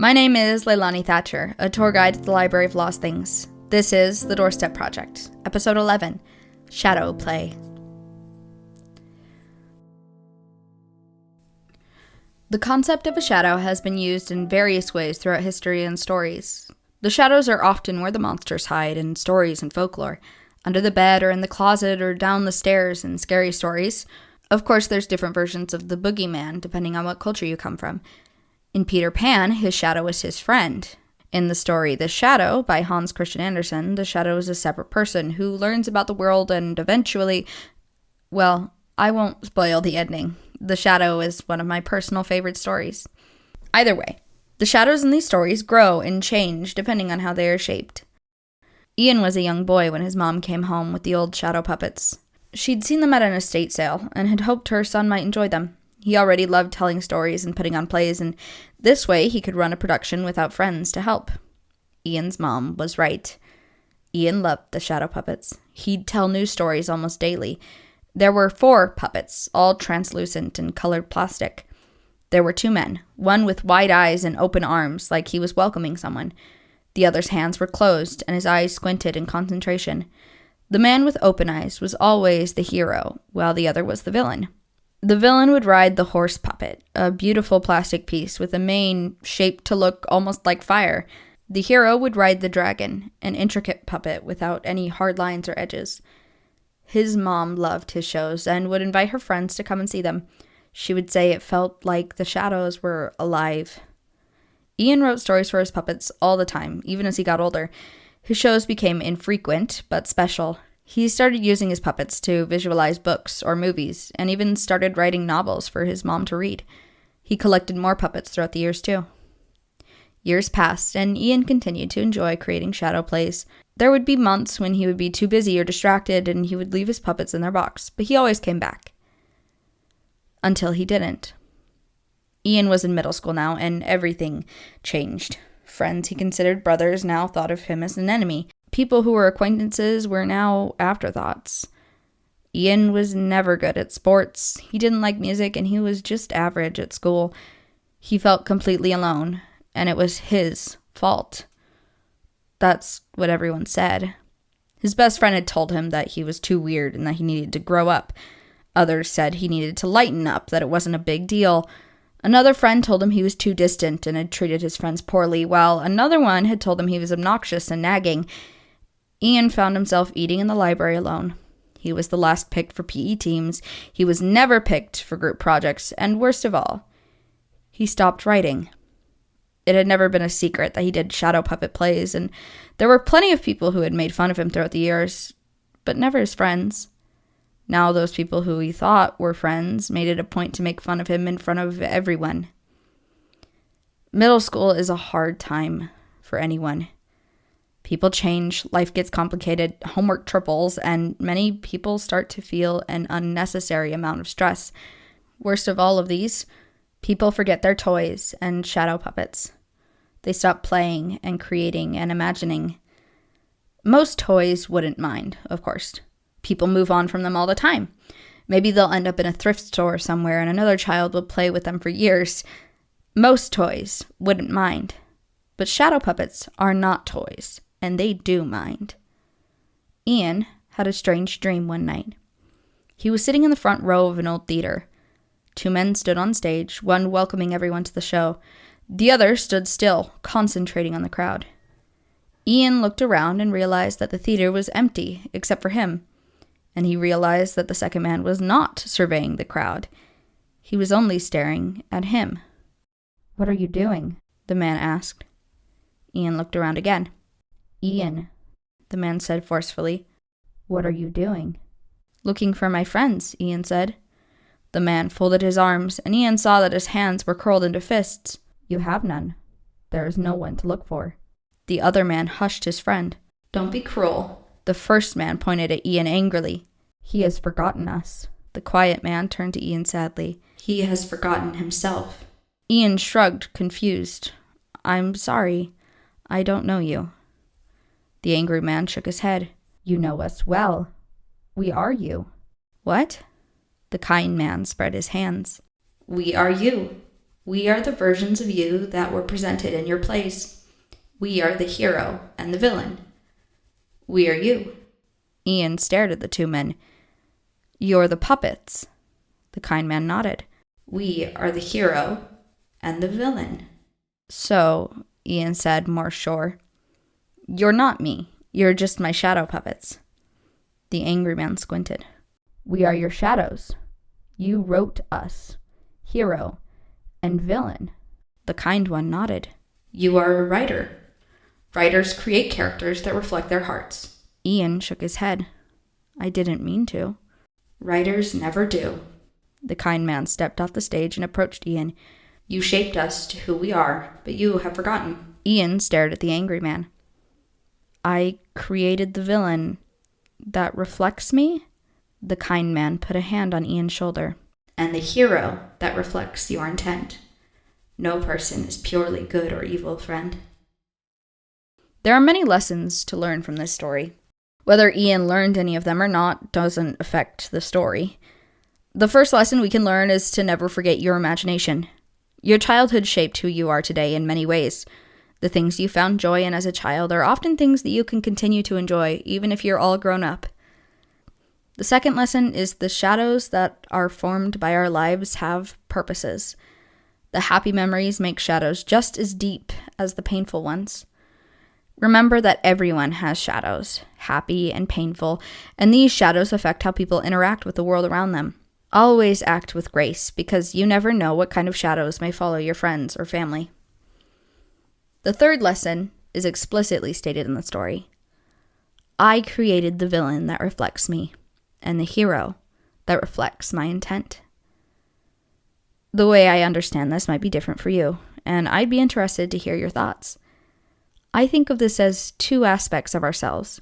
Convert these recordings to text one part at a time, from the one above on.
My name is Leilani Thatcher, a tour guide at the Library of Lost Things. This is The Doorstep Project, Episode 11, Shadow Play. The concept of a shadow has been used in various ways throughout history and stories. The shadows are often where the monsters hide in stories and folklore, under the bed or in the closet or down the stairs in scary stories. Of course, there's different versions of the boogeyman depending on what culture you come from. In Peter Pan, his shadow is his friend. In the story The Shadow by Hans Christian Andersen, the shadow is a separate person who learns about the world and eventually, well, I won't spoil the ending. The Shadow is one of my personal favorite stories. Either way, the shadows in these stories grow and change depending on how they are shaped. Ian was a young boy when his mom came home with the old shadow puppets. She'd seen them at an estate sale and had hoped her son might enjoy them. He already loved telling stories and putting on plays, and this way he could run a production without friends to help. Ian's mom was right. Ian loved the shadow puppets. He'd tell new stories almost daily. There were 4 puppets, all translucent and colored plastic. There were 2 men, one with wide eyes and open arms like he was welcoming someone. The other's hands were closed and his eyes squinted in concentration. The man with open eyes was always the hero, while the other was the villain. The villain would ride the horse puppet, a beautiful plastic piece with a mane shaped to look almost like fire. The hero would ride the dragon, an intricate puppet without any hard lines or edges. His mom loved his shows and would invite her friends to come and see them. She would say it felt like the shadows were alive. Ian wrote stories for his puppets all the time, even as he got older. His shows became infrequent, but special. He started using his puppets to visualize books or movies, and even started writing novels for his mom to read. He collected more puppets throughout the years, too. Years passed, and Ian continued to enjoy creating shadow plays. There would be months when he would be too busy or distracted, and he would leave his puppets in their box, but he always came back. Until he didn't. Ian was in middle school now, and everything changed. Friends he considered brothers now thought of him as an enemy. People who were acquaintances were now afterthoughts. Ian was never good at sports. He didn't like music, and he was just average at school. He felt completely alone, and it was his fault. That's what everyone said. His best friend had told him that he was too weird and that he needed to grow up. Others said he needed to lighten up, that it wasn't a big deal. Another friend told him he was too distant and had treated his friends poorly, while another one had told him he was obnoxious and nagging. Ian found himself eating in the library alone. He was the last picked for PE teams. He was never picked for group projects, and worst of all, he stopped writing. It had never been a secret that he did shadow puppet plays, and there were plenty of people who had made fun of him throughout the years, but never his friends. Now those people who he thought were friends made it a point to make fun of him in front of everyone. Middle school is a hard time for anyone. People change, life gets complicated, homework triples, and many people start to feel an unnecessary amount of stress. Worst of all of these, people forget their toys and shadow puppets. They stop playing and creating and imagining. Most toys wouldn't mind, of course. People move on from them all the time. Maybe they'll end up in a thrift store somewhere and another child will play with them for years. Most toys wouldn't mind. But shadow puppets are not toys, and they do mind. Ian had a strange dream one night. He was sitting in the front row of an old theater. 2 men stood on stage, one welcoming everyone to the show. The other stood still, concentrating on the crowd. Ian looked around and realized that the theater was empty, except for him. And he realized that the second man was not surveying the crowd. He was only staring at him. "What are you doing?" the man asked. Ian looked around again. "Ian," the man said forcefully, "what are you doing?" "Looking for my friends," Ian said. The man folded his arms, and Ian saw that his hands were curled into fists. "You have none. There is no one to look for." The other man hushed his friend. "Don't be cruel." The first man pointed at Ian angrily. "He has forgotten us." The quiet man turned to Ian sadly. "He has forgotten himself." Ian shrugged, confused. "I'm sorry. I don't know you." The angry man shook his head. "You know us well. We are you." "What?" The kind man spread his hands. "We are you." We are the versions of you that were presented in your plays. We are the hero and the villain. We are you. Ian stared at the two men. You're the puppets. The kind man nodded. We are the hero and the villain. So, Ian said, more sure, you're not me. You're just my shadow puppets. The angry man squinted. We are your shadows. You wrote us, hero and villain. The kind one nodded. You are a writer. Writers create characters that reflect their hearts. Ian shook his head. I didn't mean to. Writers never do. The kind man stepped off the stage and approached Ian. You shaped us to who we are, but you have forgotten. Ian stared at the angry man. I created the villain that reflects me? The kind man put a hand on Ian's shoulder. And the hero that reflects your intent. No person is purely good or evil, friend. There are many lessons to learn from this story. Whether Ian learned any of them or not doesn't affect the story. The first lesson we can learn is to never forget your imagination. Your childhood shaped who you are today in many ways. The things you found joy in as a child are often things that you can continue to enjoy, even if you're all grown up. The second lesson is the shadows that are formed by our lives have purposes. The happy memories make shadows just as deep as the painful ones. Remember that everyone has shadows, happy and painful, and these shadows affect how people interact with the world around them. Always act with grace, because you never know what kind of shadows may follow your friends or family. The third lesson is explicitly stated in the story. I created the villain that reflects me, and the hero that reflects my intent. The way I understand this might be different for you, and I'd be interested to hear your thoughts. I think of this as two aspects of ourselves.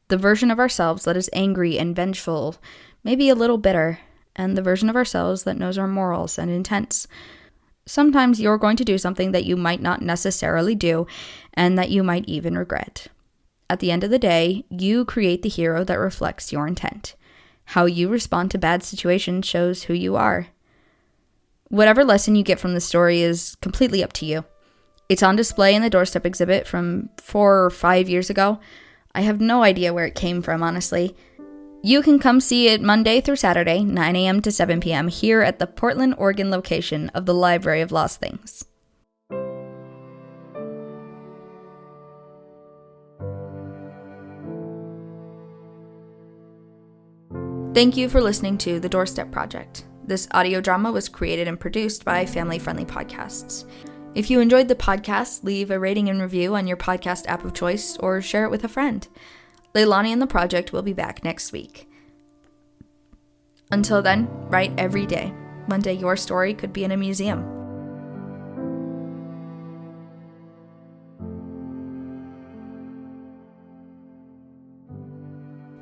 The version of ourselves that is angry and vengeful, maybe a little bitter, and the version of ourselves that knows our morals and intents. Sometimes you're going to do something that you might not necessarily do, and that you might even regret. At the end of the day, you create the hero that reflects your intent. How you respond to bad situations shows who you are. Whatever lesson you get from the story is completely up to you. It's on display in the doorstep exhibit from 4 or 5 years ago. I have no idea where it came from, honestly. You can come see it Monday through Saturday, 9 a.m. to 7 p.m. here at the Portland, Oregon location of the Library of Lost Things. Thank you for listening to The Doorstep Project. This audio drama was created and produced by Family Friendly Podcasts. If you enjoyed the podcast, leave a rating and review on your podcast app of choice or share it with a friend. Leilani and the project will be back next week. Until then, write every day. One day your story could be in a museum.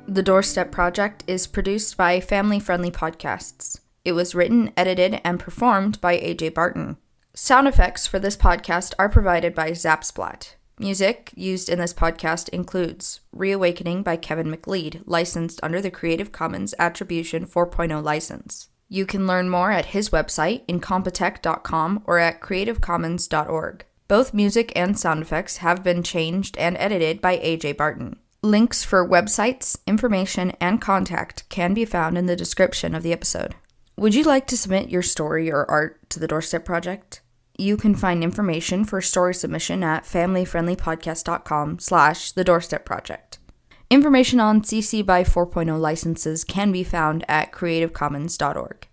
The Doorstep Project is produced by Family Friendly Podcasts. It was written, edited, and performed by AJ Barton. Sound effects for this podcast are provided by Zapsplat. Music used in this podcast includes Reawakening by Kevin McLeod, licensed under the Creative Commons Attribution 4.0 license. You can learn more at his website, incompetech.com, or at creativecommons.org. Both music and sound effects have been changed and edited by AJ Barton. Links for websites, information, and contact can be found in the description of the episode. Would you like to submit your story or art to the Doorstep Project? You can find information for story submission at familyfriendlypodcast.com/The Doorstep Project. Information on CC by 4.0 licenses can be found at creativecommons.org.